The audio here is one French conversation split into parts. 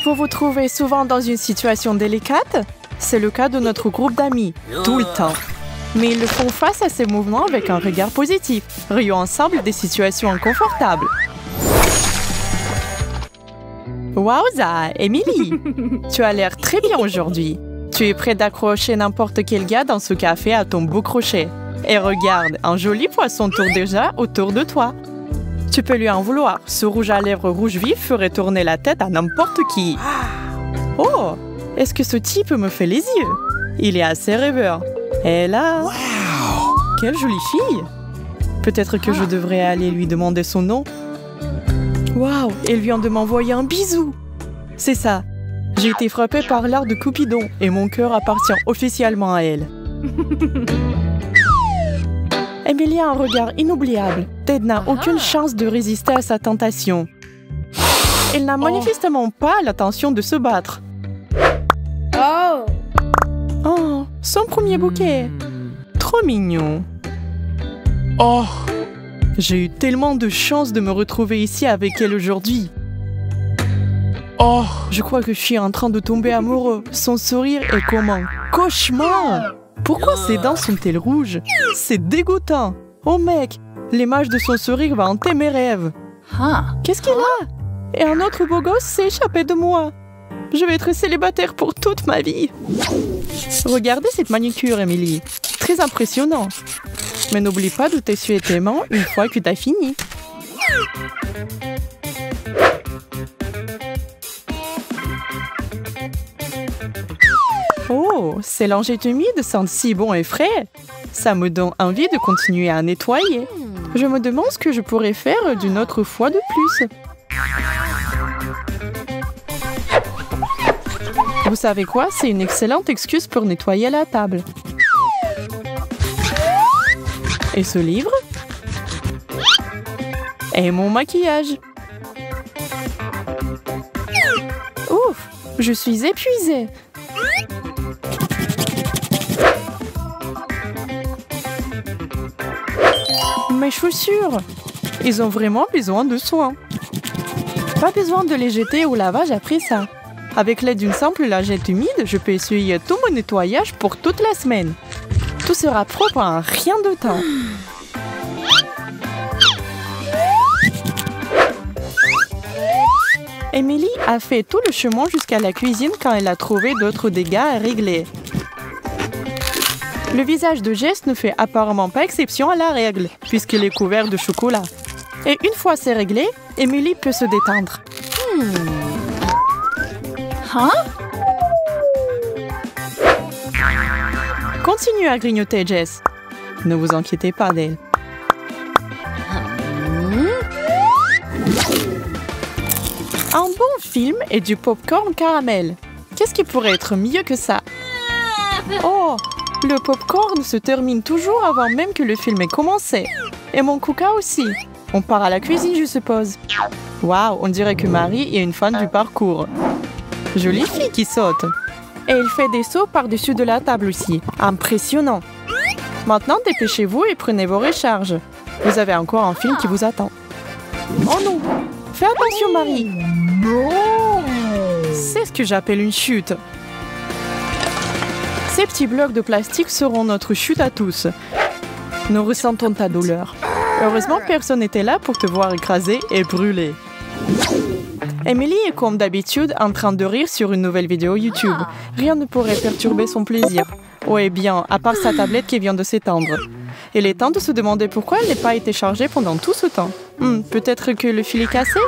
Vous vous trouvez souvent dans une situation délicate? C'est le cas de notre groupe d'amis, tout le temps. Mais ils le font face à ces mouvements avec un regard positif, riant ensemble des situations inconfortables. Wowza, Emily! Tu as l'air très bien aujourd'hui. Tu es prête d'accrocher n'importe quel gars dans ce café à ton beau crochet. Et regarde, un joli poisson tourne déjà autour de toi. Tu peux lui en vouloir. Ce rouge à lèvres rouge vif ferait tourner la tête à n'importe qui. Oh! Est-ce que ce type me fait les yeux? Il est assez rêveur. Et là... Wow. Quelle jolie fille! Peut-être que je devrais aller lui demander son nom. Waouh! Elle vient de m'envoyer un bisou! C'est ça. J'ai été frappée par l'art de Cupidon et mon cœur appartient officiellement à elle. Emily a un regard inoubliable. Ted n'a aucune chance de résister à sa tentation. Elle n'a manifestement pas l'intention de se battre. Oh, son premier bouquet. Trop mignon. Oh, j'ai eu tellement de chance de me retrouver ici avec elle aujourd'hui. Oh, je crois que je suis en train de tomber amoureux. Son sourire est comme un cauchemar. Pourquoi ses dents sont-elles rouges? C'est dégoûtant. Oh mec, l'image de son sourire va hanter mes rêves. Qu'est-ce qu'il a? Et un autre beau gosse s'est échappé de moi. Je vais être célibataire pour toute ma vie. Regardez cette manucure, Emily. Très impressionnant. Mais n'oublie pas de t'essuyer tes mains une fois que t'as fini. Oh, ces lingettes humides sentent si bon et frais. Ça me donne envie de continuer à nettoyer. Je me demande ce que je pourrais faire d'une autre fois de plus. Vous savez quoi? C'est une excellente excuse pour nettoyer la table. Et ce livre? Et mon maquillage. Ouf, je suis épuisée. Mes chaussures, ils ont vraiment besoin de soins. Pas besoin de les jeter au lavage après ça. Avec l'aide d'une simple lingette humide, je peux essuyer tout mon nettoyage pour toute la semaine. Tout sera propre en rien de temps. Emily a fait tout le chemin jusqu'à la cuisine quand elle a trouvé d'autres dégâts à régler. Le visage de Jess ne fait apparemment pas exception à la règle, puisqu'il est couvert de chocolat. Et une fois c'est réglé, Emily peut se détendre. Continuez à grignoter, Jess. Ne vous inquiétez pas d'elle. Un bon film et du popcorn caramel. Qu'est-ce qui pourrait être mieux que ça? Oh, le popcorn se termine toujours avant même que le film ait commencé. Et mon coca aussi. On part à la cuisine, je suppose. Waouh, on dirait que Marie est une fan du parcours. Jolie fille qui saute. Et elle fait des sauts par-dessus de la table aussi. Impressionnant. Maintenant, dépêchez-vous et prenez vos recharges. Vous avez encore un film qui vous attend. Oh non! Fais attention, Marie! C'est ce que j'appelle une chute. Ces petits blocs de plastique seront notre chute à tous. Nous ressentons ta douleur. Heureusement, personne n'était là pour te voir écraser et brûler. Emily est comme d'habitude en train de rire sur une nouvelle vidéo YouTube. Rien ne pourrait perturber son plaisir. Oh eh bien, à part sa tablette qui vient de s'étendre. Il est temps de se demander pourquoi elle n'a pas été chargée pendant tout ce temps. Peut-être que le fil est cassé?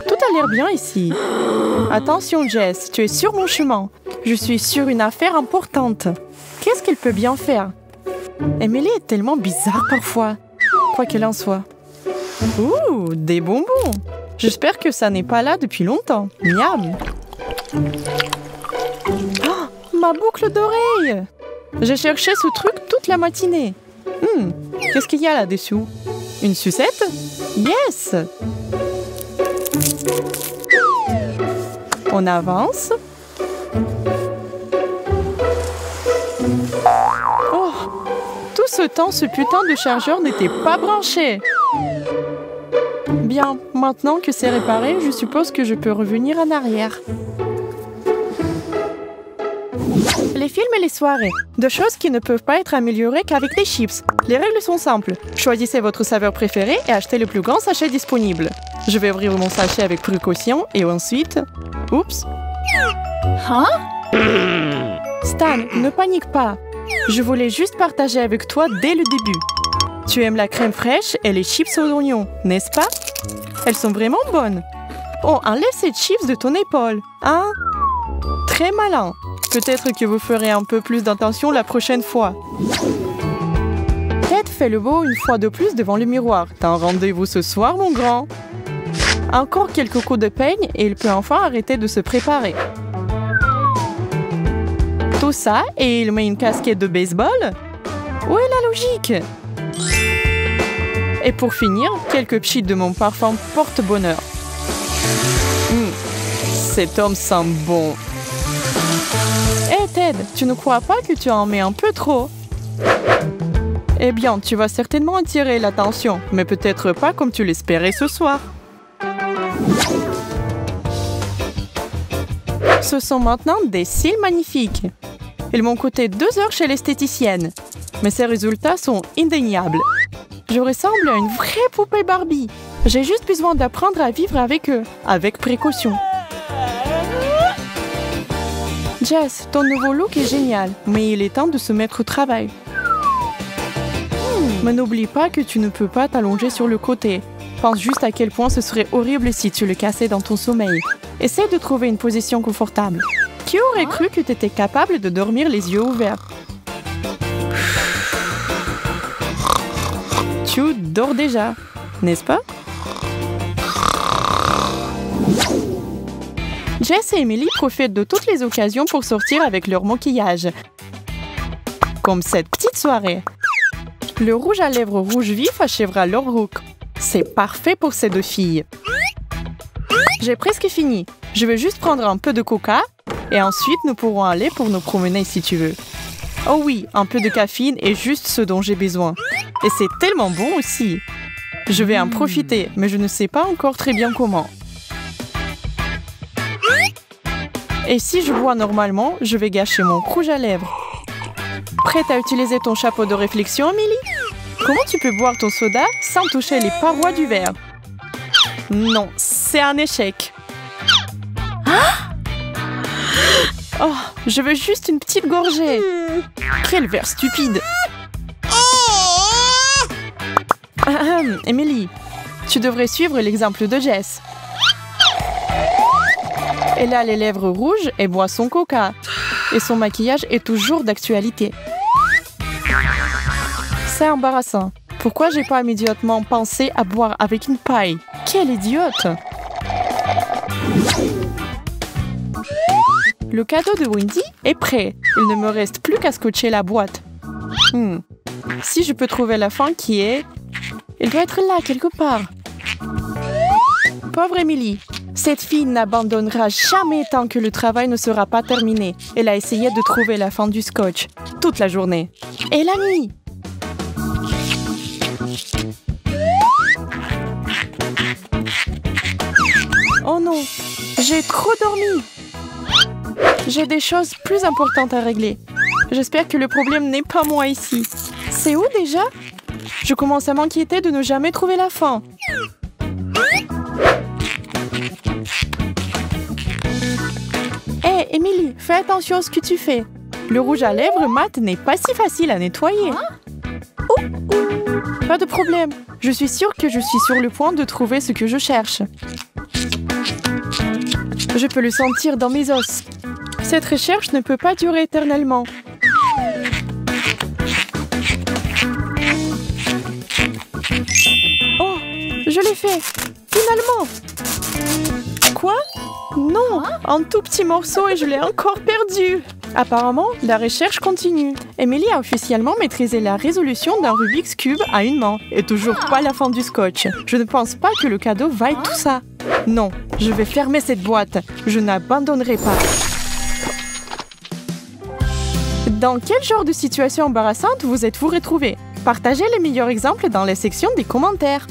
Tout a l'air bien ici. Attention Jess, tu es sur mon chemin. Je suis sur une affaire importante. Qu'est-ce qu'elle peut bien faire? Emily est tellement bizarre parfois. Quoi qu'il en soit. Ouh, des bonbons. J'espère que ça n'est pas là depuis longtemps. Miam. Oh, ma boucle d'oreille. J'ai cherché ce truc toute la matinée. Qu'est-ce qu'il y a là-dessous? Une sucette? Yes! On avance. Oh! Tout ce temps, ce putain de chargeur n'était pas branché. Bien, maintenant que c'est réparé, je suppose que je peux revenir en arrière. Les films et les soirées. Deux choses qui ne peuvent pas être améliorées qu'avec des chips. Les règles sont simples. Choisissez votre saveur préférée et achetez le plus grand sachet disponible. Je vais ouvrir mon sachet avec précaution et ensuite... Oups. Hein? Stan, ne panique pas. Je voulais juste partager avec toi dès le début. Tu aimes la crème fraîche et les chips aux oignons, n'est-ce pas? Elles sont vraiment bonnes. Oh, enlève ces chips de ton épaule, hein? Très malin. Peut-être que vous ferez un peu plus d'attention la prochaine fois. Ted fait le beau une fois de plus devant le miroir. T'as un rendez-vous ce soir, mon grand? Encore quelques coups de peigne et il peut enfin arrêter de se préparer. Tout ça, et il met une casquette de baseball? Où est la logique? Et pour finir, quelques pchits de mon parfum porte-bonheur. Cet homme sent bon. Hé Ted, tu ne crois pas que tu en mets un peu trop? Eh bien, tu vas certainement attirer l'attention, mais peut-être pas comme tu l'espérais ce soir. Ce sont maintenant des cils magnifiques. Ils m'ont coûté 2 heures chez l'esthéticienne, mais ces résultats sont indéniables. Je ressemble à une vraie poupée Barbie. J'ai juste besoin d'apprendre à vivre avec eux, avec précaution. Jess, ton nouveau look est génial, mais il est temps de se mettre au travail. Mais n'oublie pas que tu ne peux pas t'allonger sur le côté. Pense juste à quel point ce serait horrible si tu le cassais dans ton sommeil. Essaie de trouver une position confortable. Qui aurait cru que tu étais capable de dormir les yeux ouverts? Tu dors déjà, n'est-ce pas? Jess et Emily profitent de toutes les occasions pour sortir avec leur maquillage. Comme cette petite soirée. Le rouge à lèvres rouge vif achèvera leur look. C'est parfait pour ces deux filles. J'ai presque fini. Je vais juste prendre un peu de coca et ensuite nous pourrons aller pour nous promener si tu veux. Oh oui, un peu de caféine est juste ce dont j'ai besoin. Et c'est tellement bon aussi. Je vais en profiter, mais je ne sais pas encore très bien comment. Et si je bois normalement, je vais gâcher mon rouge à lèvres. Prête à utiliser ton chapeau de réflexion, Emily? Comment tu peux boire ton soda sans toucher les parois du verre? Non, c'est un échec. Oh, je veux juste une petite gorgée. Quel verre stupide. Emily, tu devrais suivre l'exemple de Jess. Elle a les lèvres rouges et boit son coca. Et son maquillage est toujours d'actualité. C'est embarrassant. Pourquoi j'ai pas immédiatement pensé à boire avec une paille? Quelle idiote! Le cadeau de Wendy est prêt. Il ne me reste plus qu'à scotcher la boîte. Si je peux trouver la fin qui est... Il doit être là, quelque part. Pauvre Emily. Cette fille n'abandonnera jamais tant que le travail ne sera pas terminé. Elle a essayé de trouver la fin du scotch. Toute la journée. Et la nuit. Oh non, j'ai trop dormi. J'ai des choses plus importantes à régler. J'espère que le problème n'est pas moi ici. C'est où déjà? Je commence à m'inquiéter de ne jamais trouver la fin. Hé, Emily, fais attention à ce que tu fais. Le rouge à lèvres mat n'est pas si facile à nettoyer. Pas de problème. Je suis sûre que je suis sur le point de trouver ce que je cherche. Je peux le sentir dans mes os. Cette recherche ne peut pas durer éternellement. Oh, je l'ai fait. Finalement. Quoi? Non, un tout petit morceau et je l'ai encore perdu. Apparemment, la recherche continue. Emily a officiellement maîtrisé la résolution d'un Rubik's Cube à une main. Et toujours pas la fin du scotch. Je ne pense pas que le cadeau vaille tout ça. Non, je vais fermer cette boîte. Je n'abandonnerai pas. Dans quel genre de situation embarrassante vous êtes-vous retrouvés? Partagez les meilleurs exemples dans la section des commentaires.